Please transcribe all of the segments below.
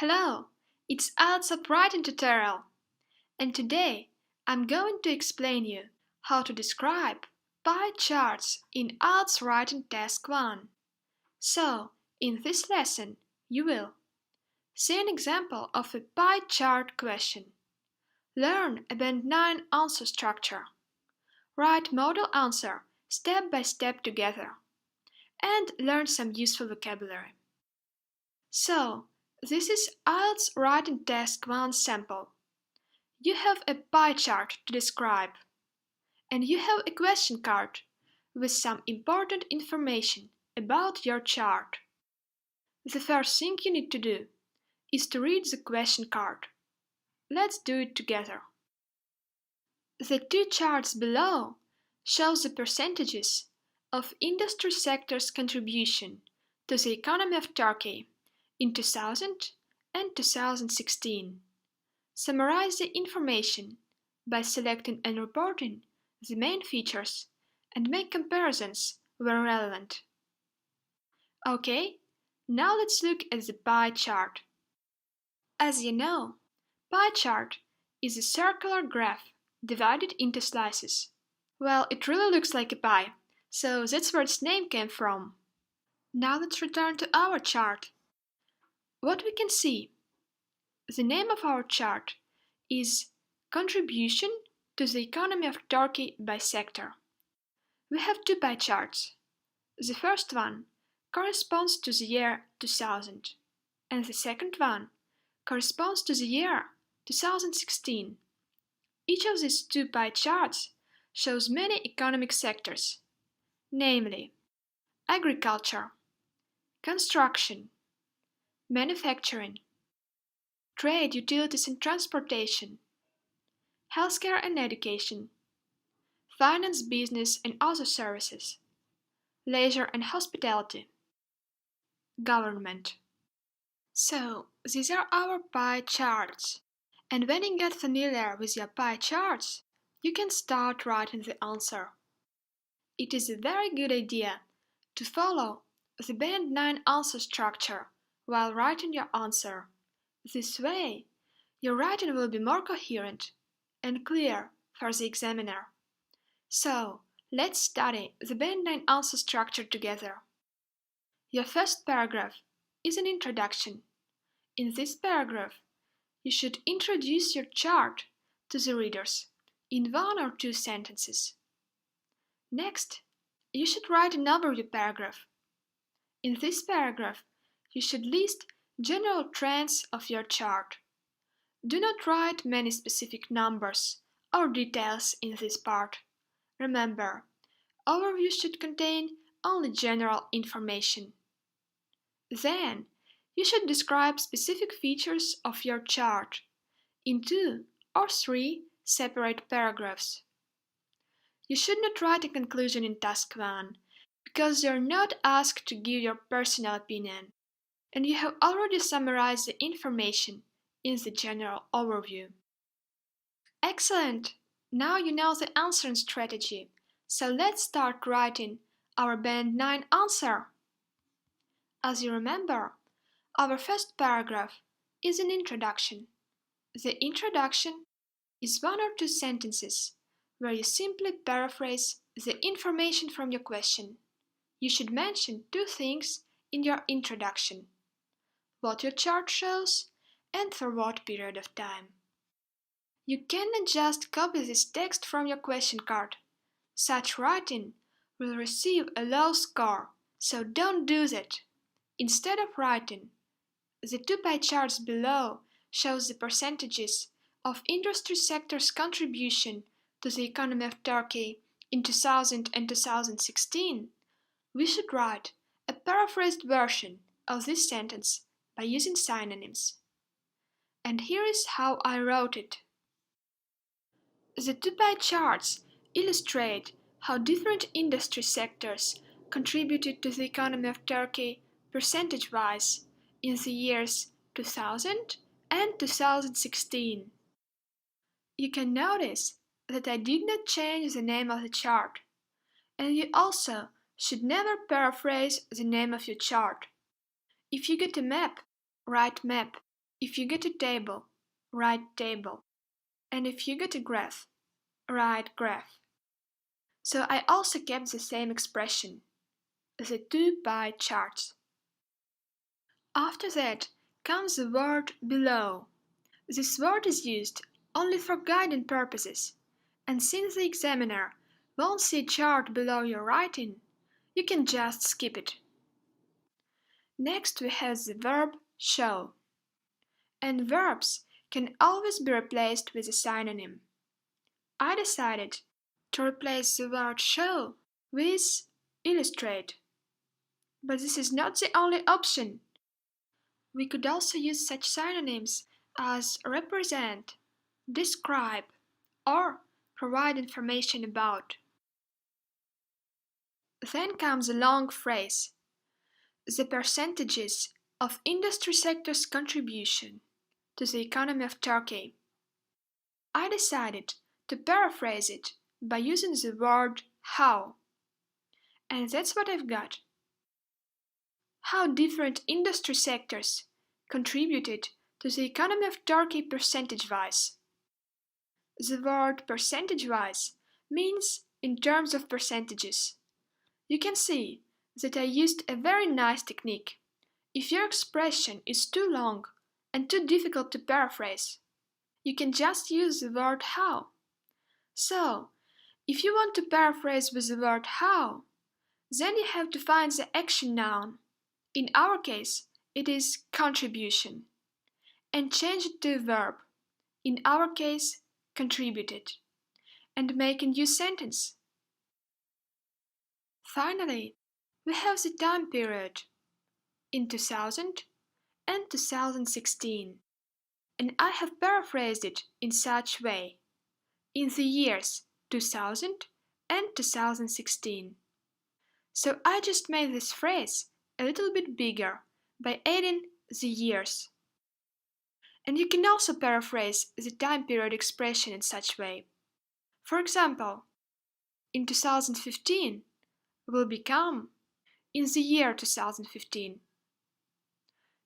Hello, it's IELTS writing tutorial, and today I'm going to explain you how to describe pie charts in IELTS writing task 1. So, in this lesson, you will see an example of a pie chart question, learn a band 9 answer structure, write model answer step by step together, and learn some useful vocabulary. So, this is IELTS writing task 1 sample. You have a pie chart to describe, and you have a question card with some important information about your chart. The first thing you need to do is to read the question card. Let's do it together. The two charts below show the percentages of industry sector's contribution to the economy of Turkey in 2000 and 2016. Summarize the information by selecting and reporting the main features and make comparisons where relevant. Okay, now let's look at the pie chart. As you know, pie chart is a circular graph divided into slices. Well, it really looks like a pie, so that's where its name came from. Now let's return to our chart. What we can see, the name of our chart is Contribution to the Economy of Turkey by Sector. We have two pie charts. The first one corresponds to the year 2000, and the second one corresponds to the year 2016. Each of these two pie charts shows many economic sectors, namely agriculture, construction, manufacturing, trade, utilities and transportation, healthcare and education, finance, business and other services, leisure and hospitality, government. So, these are our pie charts. And when you get familiar with your pie charts, you can start writing the answer. It is a very good idea to follow the band 9 answer structure while writing your answer. This way, your writing will be more coherent and clear for the examiner. So, let's study the band 9 answer structure together. Your first paragraph is an introduction. In this paragraph, you should introduce your chart to the readers in 1 or 2 sentences. Next, you should write an overview paragraph. In this paragraph, you should list general trends of your chart. Do not write many specific numbers or details in this part. Remember, overview should contain only general information. Then, you should describe specific features of your chart in 2 or 3 separate paragraphs. You should not write a conclusion in task 1 because you are not asked to give your personal opinion, and you have already summarized the information in the general overview. Excellent! Now you know the answering strategy, so let's start writing our band 9 answer. As you remember, our first paragraph is an introduction. The introduction is 1 or 2 sentences where you simply paraphrase the information from your question. You should mention 2 things in your introduction: what your chart shows and for what period of time. You cannot just copy this text from your question card. Such writing will receive a low score, so don't do that. Instead of writing, the 2 pie charts below shows the percentages of industry sector's contribution to the economy of Turkey in 2000 and 2016. We should write a paraphrased version of this sentence by using synonyms. And here is how I wrote it. The 2 pie charts illustrate how different industry sectors contributed to the economy of Turkey percentage-wise in the years 2000 and 2016. You can notice that I did not change the name of the chart, and you also should never paraphrase the name of your chart. If you get a map, write map. If you get a table, write table. And if you get a graph, write graph. So I also kept the same expression, the 2 pie charts. After that comes the word below. This word is used only for guidance purposes, and since the examiner won't see a chart below your writing, you can just skip it. Next we have the verb show. And verbs can always be replaced with a synonym. I decided to replace the word show with illustrate. But this is not the only option. We could also use such synonyms as represent, describe, or provide information about. Then comes a long phrase, the percentages of industry sector's contribution to the economy of Turkey. I decided to paraphrase it by using the word how. And that's what I've got. How different industry sectors contributed to the economy of Turkey percentage-wise. The word percentage-wise means in terms of percentages. You can see that I used a very nice technique. If your expression is too long and too difficult to paraphrase, you can just use the word how. So, if you want to paraphrase with the word how, then you have to find the action noun. In our case, it is contribution. And change it to a verb. In our case, contributed. And make a new sentence. Finally, we have the time period. In 2000 and 2016. And I have paraphrased it in such way. In the years 2000 and 2016. So I just made this phrase a little bit bigger by adding the years. And you can also paraphrase the time period expression in such way. For example, in 2015 will become in the year 2015.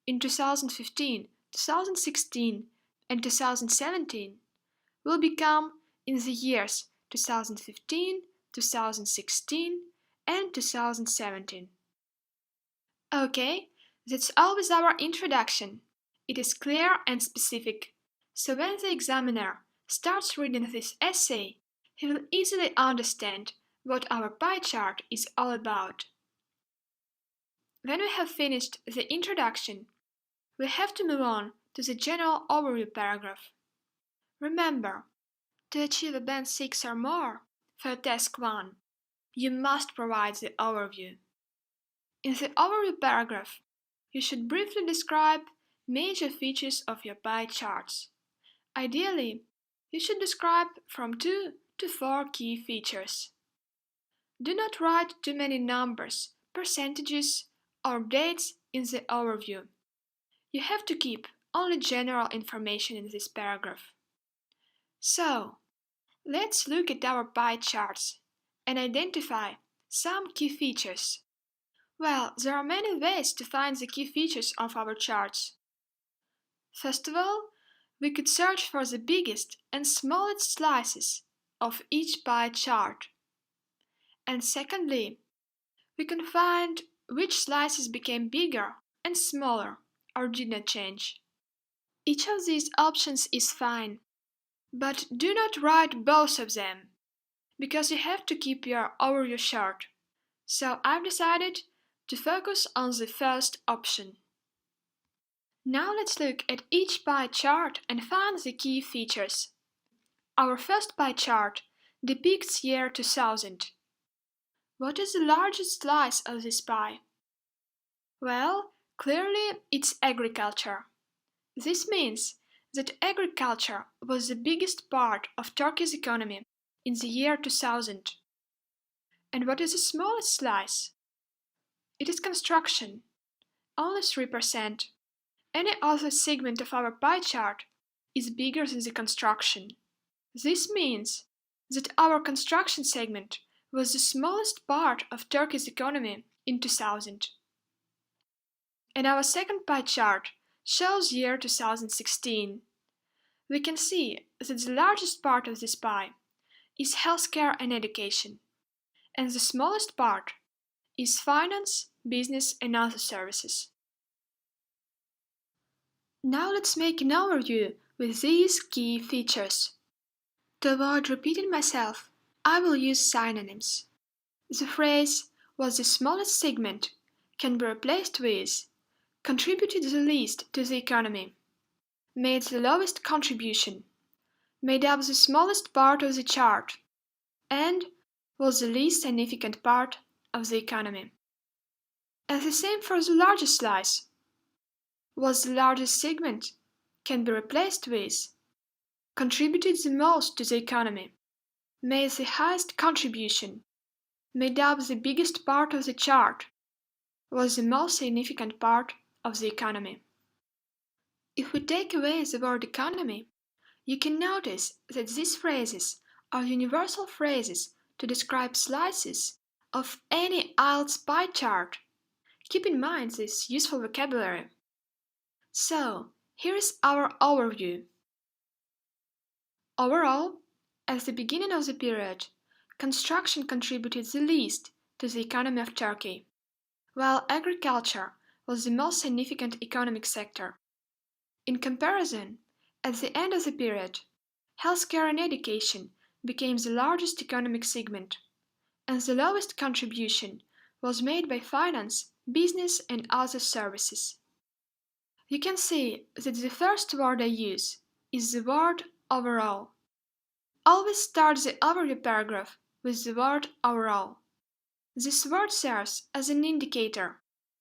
In 2015, 2016 and 2017 will become in the years 2015, 2016 and 2017. Okay, that's all with our introduction. It is clear and specific, so when the examiner starts reading this essay, he will easily understand what our pie chart is all about. When we have finished the introduction, we have to move on to the general overview paragraph. Remember, to achieve a band 6 or more for task 1, you must provide the overview. In the overview paragraph, you should briefly describe major features of your pie charts. Ideally, you should describe from 2 to 4 key features. Do not write too many numbers, percentages, or dates in the overview. You have to keep only general information in this paragraph. So, let's look at our pie charts and identify some key features. Well, there are many ways to find the key features of our charts. First of all, we could search for the biggest and smallest slices of each pie chart. And secondly, we can find which slices became bigger and smaller or did not change. Each of these options is fine, but do not write both of them, because you have to keep your overview short. So I've decided to focus on the first option. Now let's look at each pie chart and find the key features. Our first pie chart depicts year 2000. What is the largest slice of this pie? Well, clearly it's agriculture. This means that agriculture was the biggest part of Turkey's economy in the year 2000. And what is the smallest slice? It is construction, only 3%. Any other segment of our pie chart is bigger than the construction. This means that our construction segment was the smallest part of Turkey's economy in 2000. And our second pie chart shows year 2016. We can see that the largest part of this pie is healthcare and education, and the smallest part is finance, business and other services. Now let's make an overview with these key features. To avoid repeating myself, I will use synonyms. The phrase "was the smallest segment" can be replaced with "contributed the least to the economy", "made the lowest contribution", "made up the smallest part of the chart", and "was the least significant part of the economy". And the same for the largest slice. "Was the largest segment" can be replaced with "contributed the most to the economy", "made the highest contribution", "made up the biggest part of the chart", "was the most significant part of the economy". If we take away the word economy, you can notice that these phrases are universal phrases to describe slices of any IELTS pie chart. Keep in mind this useful vocabulary. So, here is our overview. Overall, at the beginning of the period, construction contributed the least to the economy of Turkey, while agriculture was the most significant economic sector. In comparison, at the end of the period, healthcare and education became the largest economic segment, and the lowest contribution was made by finance, business and other services. You can see that the first word I use is the word overall. Always start the overview paragraph with the word overall. This word serves as an indicator,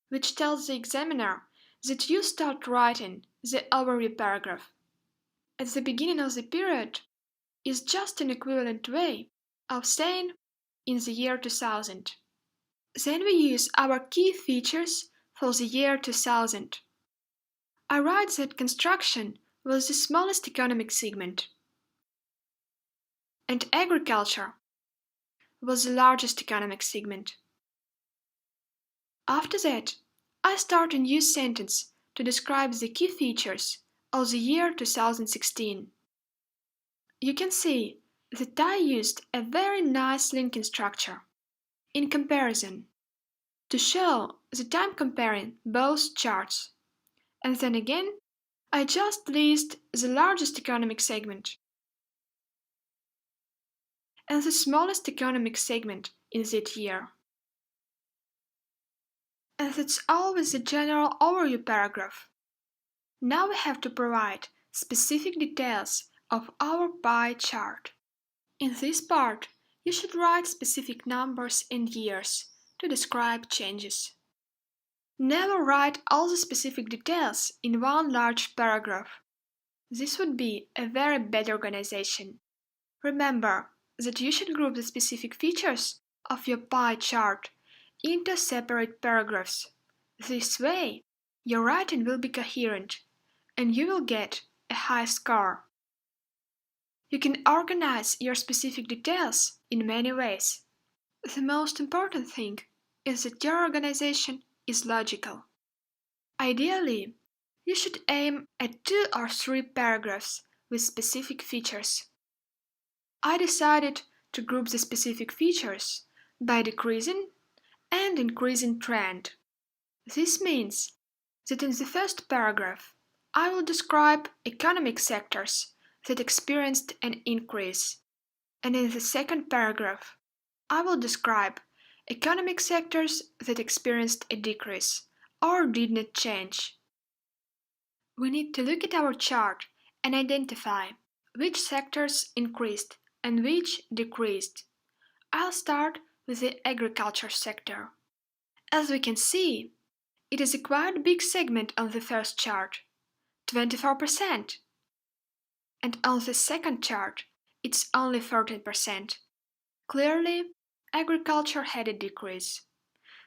which tells the examiner that you start writing the overview paragraph. At the beginning of the period is just an equivalent way of saying in the year 2000. Then we use our key features for the year 2000. I write that construction was the smallest economic segment, and agriculture was the largest economic segment. After that, I start a new sentence to describe the key features of the year 2016. You can see that I used a very nice linking structure, in comparison, to show that I'm comparing both charts. And then again, I just list the largest economic segment and the smallest economic segment in that year. And that's all with the general overview paragraph. Now we have to provide specific details of our pie chart. In this part, you should write specific numbers and years to describe changes. Never write all the specific details in one large paragraph. This would be a very bad organization. Remember that you should group the specific features of your pie chart into separate paragraphs. This way, your writing will be coherent and you will get a high score. You can organize your specific details in many ways. The most important thing is that your organization is logical. Ideally, you should aim at 2 or 3 paragraphs with specific features. I decided to group the specific features by decreasing and increasing trend. This means that in the first paragraph, I will describe economic sectors that experienced an increase, and in the second paragraph, I will describe economic sectors that experienced a decrease or did not change. We need to look at our chart and identify which sectors increased and which decreased. I'll start with the agriculture sector. As we can see, it is a quite big segment on the first chart, 24%. And on the second chart, it's only 13%. Clearly, agriculture had a decrease.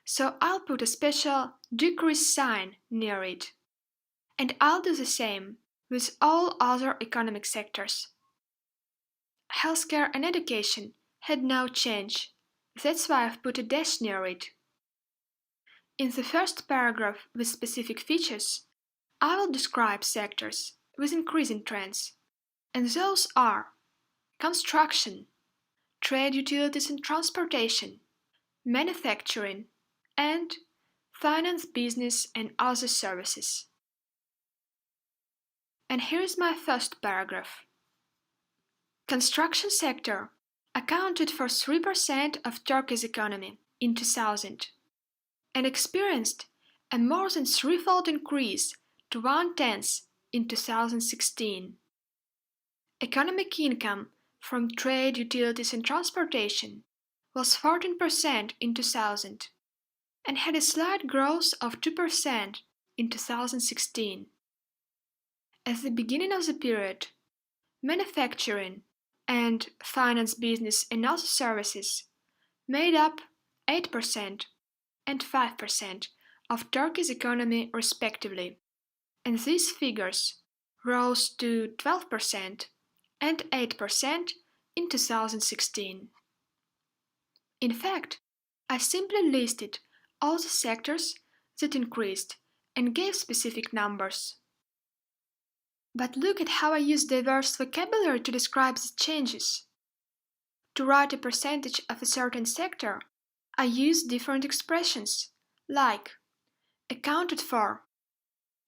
So I'll put a special decrease sign near it. And I'll do the same with all other economic sectors. Healthcare and education had no change. That's why I've put a dash near it. In the first paragraph with specific features, I will describe sectors with increasing trends, and those are construction, trade, utilities and transportation, manufacturing, and finance, business and other services. And here is my first paragraph. Construction sector accounted for 3% of Turkey's economy in 2000 and experienced a more than threefold increase to 1/10 in 2016. Economic income from trade, utilities and transportation was 14% in 2000 and had a slight growth of 2% in 2016. At the beginning of the period, manufacturing and finance, business and other services made up 8% and 5% of Turkey's economy respectively, and these figures rose to 12% and 8% in 2016. In fact, I simply listed all the sectors that increased and gave specific numbers. But look at how I use diverse vocabulary to describe the changes. To write a percentage of a certain sector, I use different expressions, like accounted for.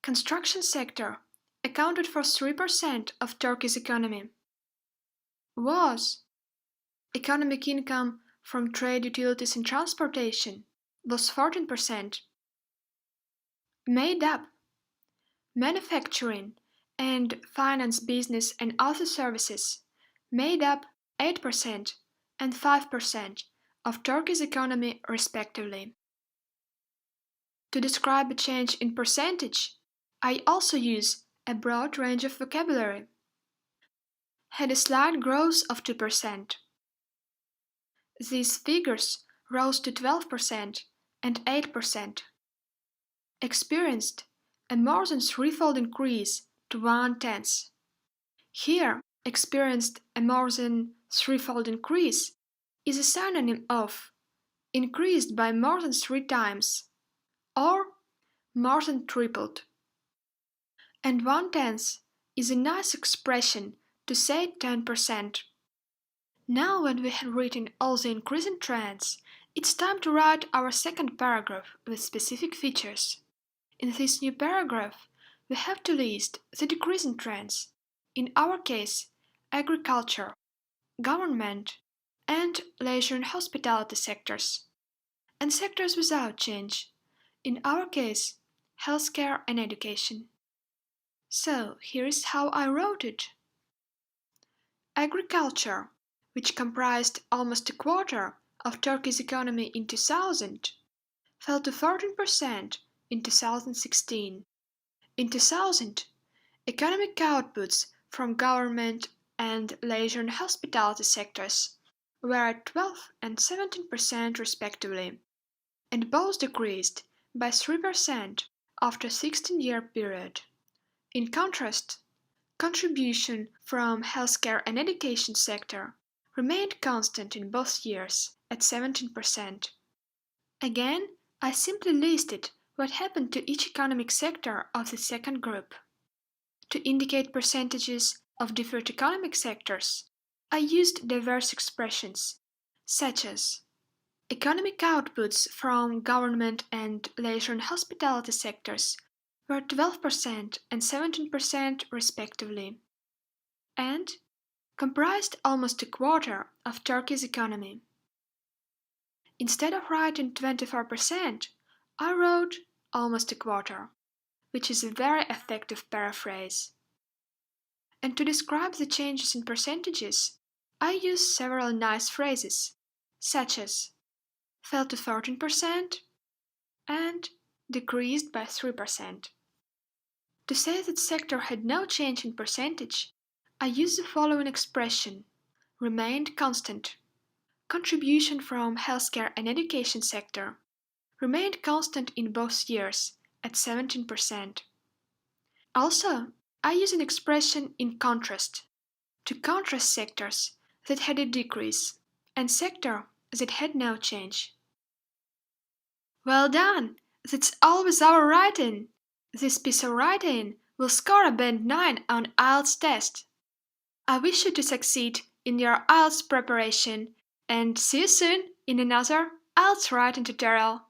Construction sector accounted for 3% of Turkey's economy. Was. Economic income from trade, utilities and transportation was 14%. Made up. Manufacturing and finance, business and other services made up 8% and 5% of Turkey's economy respectively. To describe a change in percentage, I also use a broad range of vocabulary. Had a slight growth of 2%. These figures rose to 12% and 8%. Experienced a more than threefold increase to 1/10. Here, experienced a more than threefold increase is a synonym of increased by more than 3 times or more than tripled. And 1/10 is a nice expression to say 10%. Now when we have written all the increasing trends, it's time to write our second paragraph with specific features. In this new paragraph, we have to list the decreasing trends, in our case, agriculture, government, and leisure and hospitality sectors, and sectors without change, in our case, healthcare and education. So, here is how I wrote it. Agriculture, which comprised almost a quarter of Turkey's economy in 2000, fell to 14% in 2016. In 2000, economic outputs from government and leisure and hospitality sectors were at 12 and 17% respectively, and both decreased by 3% after a 16-year period. In contrast, contribution from healthcare and education sector remained constant in both years at 17%. Again, I simply listed what happened to each economic sector of the second group. To indicate percentages of different economic sectors, I used diverse expressions, such as economic outputs from government and leisure and hospitality sectors were 12% and 17% respectively, and comprised almost a quarter of Turkey's economy. Instead of writing 24%, I wrote almost a quarter, which is a very effective paraphrase. And to describe the changes in percentages, I use several nice phrases, such as fell to 14% and decreased by 3%. To say that sector had no change in percentage, I use the following expression, remained constant. Contribution from healthcare and education sector remained constant in both years at 17%. Also, I use an expression in contrast, to contrast sectors that had a decrease and sector that had no change. Well done! That's all with our writing! This piece of writing will score a band 9 on IELTS test. I wish you to succeed in your IELTS preparation and see you soon in another IELTS writing tutorial.